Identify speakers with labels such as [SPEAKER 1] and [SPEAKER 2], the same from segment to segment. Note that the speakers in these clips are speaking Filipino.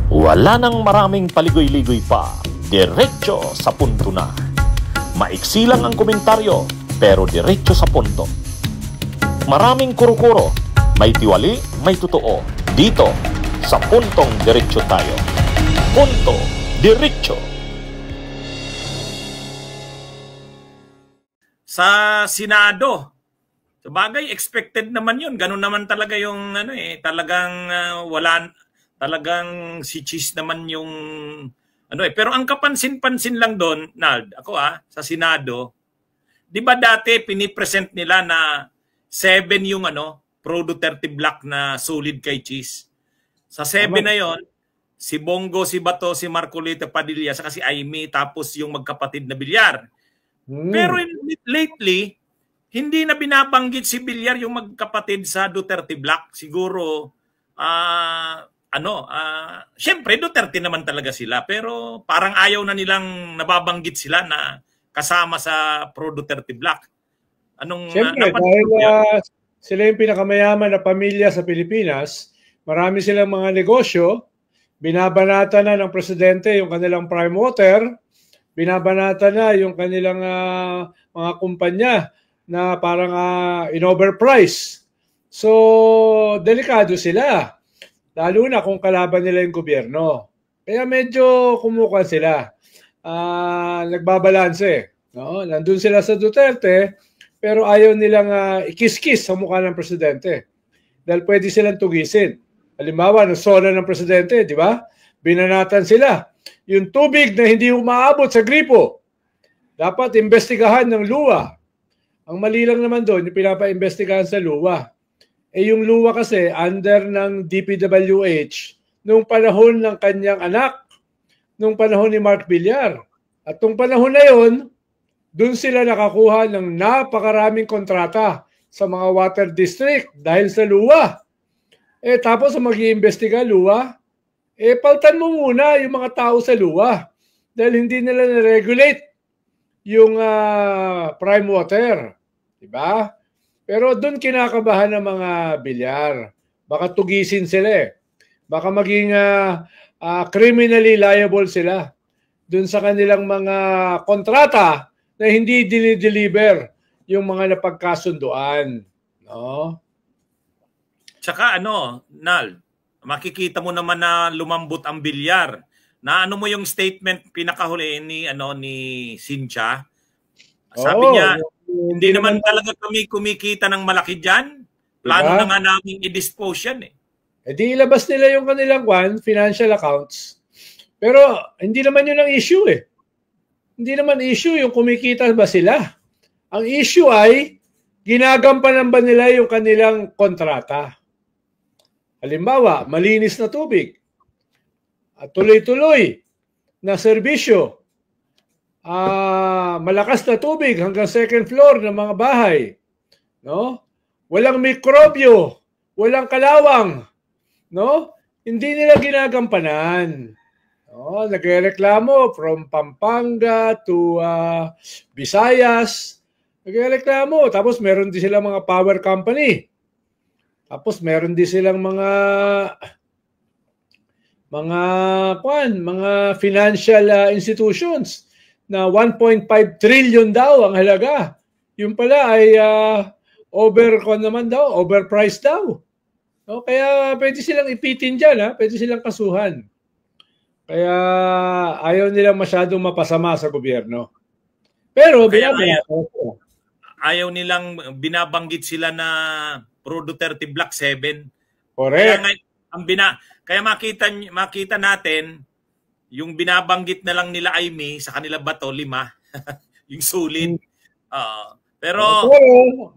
[SPEAKER 1] Wala nang maraming paligoy-ligoy pa, diretso sa punto na. Maiksi lang ang komentaryo, pero diretso sa punto. Maraming kuro-kuro, may tiwali, may totoo. Dito, sa Puntong Diretso tayo. Punto Diretso.
[SPEAKER 2] Sa Senado, sabagay expected naman 'yun. Ganun naman talaga yung talagang talagang si Cheese naman yung pero ang kapansin-pansin lang doon, Nald, ako sa Senado, 'di ba dati pinipresent nila na 7 yung pro Duterte block na solid kay Cheese. Sa 7 na 'yon, si Bongo, si Bato, si Marcolita Padilla, saka si Aimee, tapos yung magkapatid na Villar. Pero lately, hindi na binabanggit si Villar yung magkapatid sa Duterte block. Siguro syempre Duterte naman talaga sila, pero parang ayaw na nilang nababanggit sila na kasama sa pro Duterte block.
[SPEAKER 3] Syempre, dahil sila yung pinakamayaman na pamilya sa Pilipinas, marami silang mga negosyo, binabanata na ng presidente yung kanilang prime water, binabanata na yung kanilang mga kumpanya na parang in-overprice. So, delikado sila. Lalo na kung kalaban nila yung gobyerno. Kaya medyo kumukuha sila. Nagbabalanse. No? Nandun sila sa Duterte, pero ayaw nilang ikis-kis sa mukha ng presidente. Dahil pwede silang tugisin. Halimbawa, nasona ng presidente, di ba? Binanatan sila. Yung tubig na hindi umaabot sa gripo, dapat imbestigahan ng luwa. Ang mali lang naman doon, yung pinapa-imbestigahan sa luwa. Yung luwa kasi under ng DPWH nung panahon ng kanyang anak, nung panahon ni Mark Villar. At nung panahon na yon, doon sila nakakuha ng napakaraming kontrata sa mga water district dahil sa luwa. Tapos mag-iimbestiga luwa, paltan mo muna yung mga tao sa luwa dahil hindi nila na-regulate yung prime water. Diba? Pero doon kinakabahan ng mga Villar. Baka tugisin sila Baka maging criminally liable sila doon sa kanilang mga kontrata na hindi dinideliver yung mga napagkasunduan. No?
[SPEAKER 2] Tsaka Nal, makikita mo naman na lumambot ang Villar. Na mo yung statement pinakahuli ni Cynthia? Sabi niya, hindi naman talaga kami kumikita ng malaki dyan. Plano na nga namin i-dispose yan
[SPEAKER 3] di ilabas nila yung kanilang financial accounts. Pero hindi naman yun ang issue Hindi naman issue yung kumikita ba sila. Ang issue ay ginagampanan ba nila yung kanilang kontrata. Halimbawa, malinis na tubig. At tuloy-tuloy na serbisyo. Malakas na tubig hanggang second floor ng mga bahay. No? Walang mikrobyo, walang kalawang. No? Hindi nila ginagampanan. No? Nagreklamo from Pampanga to Visayas. Nagreklamo. Tapos meron din silang mga power company. Tapos meron din silang mga financial institutions na 1.5 trillion daw ang halaga. Yung pala ay overpriced daw. No, kaya pwede silang ipitin dyan, pwede silang kasuhan. Kaya ayaw nilang masyadong mapasama sa gobyerno. Pero
[SPEAKER 2] ayaw nilang binabanggit sila na pro Duterte Block 7.
[SPEAKER 3] Correct.
[SPEAKER 2] Kaya makita natin yung binabanggit na lang nila Aimee sa kanila Bato 5 yung sulit. Pero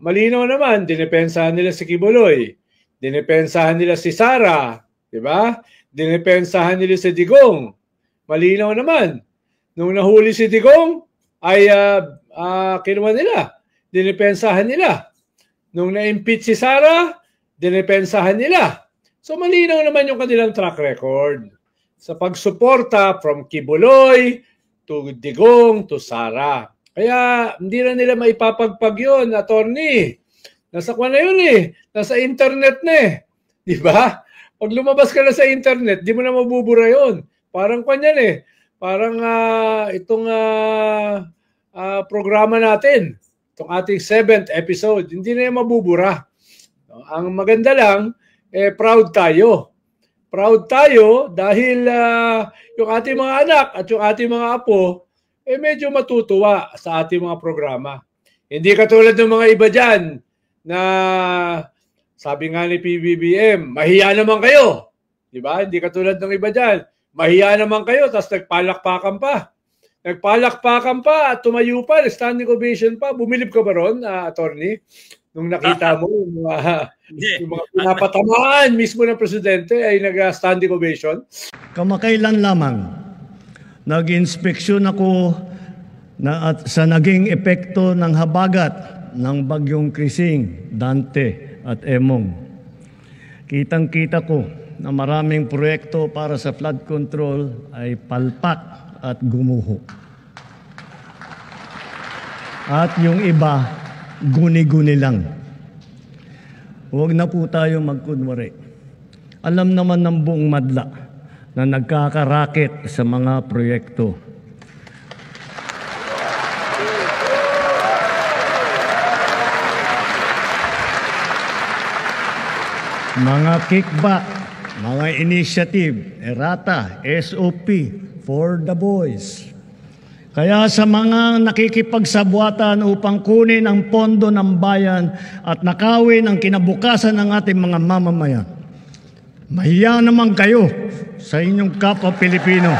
[SPEAKER 3] malinaw naman, dinepensahan nila si Kibuloy. Dinepensahan nila si Sara, di ba? Dinepensahan nila si Digong. Malinaw naman. Nung nahuli si Digong, ay kinuha nila. Dinepensahan nila. Nung na-impeach si Sara, dinepensahan nila. So malinaw naman yung kanilang track record sa pagsuporta from Kibuloy to Digong to Sara. Kaya hindi na nila maipapagpag yun, attorney. Nasa kwa na yun Nasa internet na Di ba? Pag lumabas ka na sa internet, di mo na mabubura yun. Parang kanyan eh. Parang itong programa natin, itong ating 7th episode, hindi na yung mabubura. Ang maganda lang, proud tayo. Proud tayo dahil yung ating mga anak at yung ating mga apo, medyo matutuwa sa ating mga programa. Hindi katulad ng mga iba dyan na sabi nga ni PBBM, mahiya naman kayo. Diba? Hindi katulad ng iba dyan. Mahiya naman kayo, tapos nagpalakpakan pa. Nagpalakpakan pa at tumayo pa, standing ovation pa. Bumilib ka ba ron, attorney? Nung nakita mo yung mga pinapatamaan mismo ng presidente ay nag-standing ovation?
[SPEAKER 4] Kamakailan lamang, nag-inspeksyon ako sa naging epekto ng habagat ng bagyong Krising, Dante at Emong. Kitang-kita ko na maraming proyekto para sa flood control ay palpak at gumuho. At yung iba, guni-guni lang. Huwag na po tayo magkunwari. Alam naman ng buong madla na nagkakaraket sa mga proyekto. Mga kickback, mga initiative, errata, SOP, for the boys. Kaya sa mga nakikipagsabwatan upang kunin ang pondo ng bayan at nakawin ang kinabukasan ng ating mga mamamayan, mahiya naman kayo sa inyong kapwa Pilipino.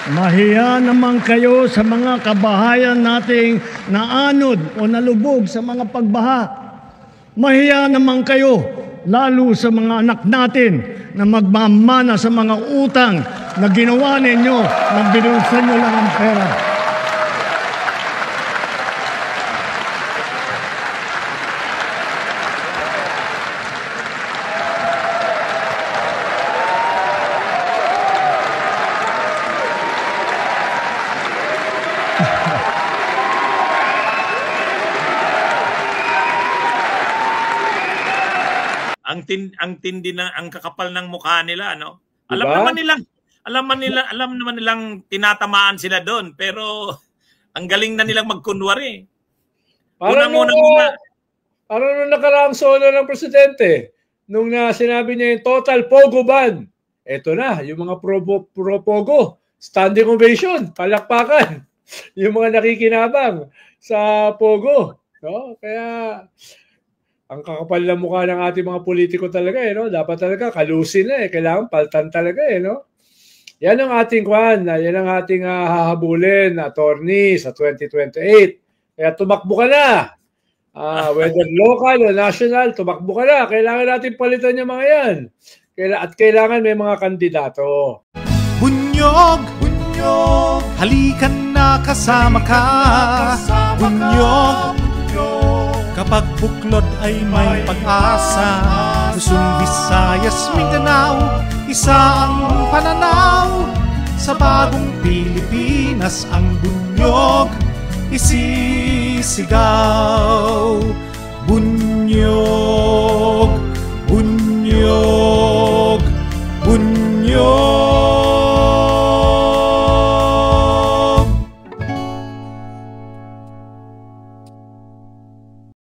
[SPEAKER 4] Mahiya naman kayo sa mga kabahayan nating naanod o nalubog sa mga pagbaha. Mahiya naman kayo, lalo sa mga anak natin na magmamana sa mga utang na ginawa ninyo na binulsan nyo lang ang pera.
[SPEAKER 2] Ang tindi na ang kakapal ng mukha nila, no?
[SPEAKER 3] Diba?
[SPEAKER 2] Alam naman nilang tinatamaan sila doon, pero ang galing na nilang magkunwari. Parang
[SPEAKER 3] nung nakaraang solo ng presidente, nung sinabi niya yung total pogo ban, eto na, yung mga pro-pogo, standing ovation, palakpakan, yung mga nakikinabang sa pogo. No? Kaya ang kakapal na mukha ng ating mga politiko talaga, no? Dapat talaga kalusin na, kailangan paltan talaga, no? Yan ang ating yan ang ating hahabulin, attorney, sa 2028. Kaya tumakbo ka na. Whether local o national, tumakbo ka na. Kailangan natin palitan yung mga yan. At kailangan may mga kandidato.
[SPEAKER 5] Bunyog, bunyog, halikan na kasama ka. Bunyog, kapag buklod ay may pag-asa. Luzon, Visayas, Mindanao, isa ang pananaw. Sa bagong Pilipinas ang bunyog isisigaw. Bunyog, bunyog, bunyog.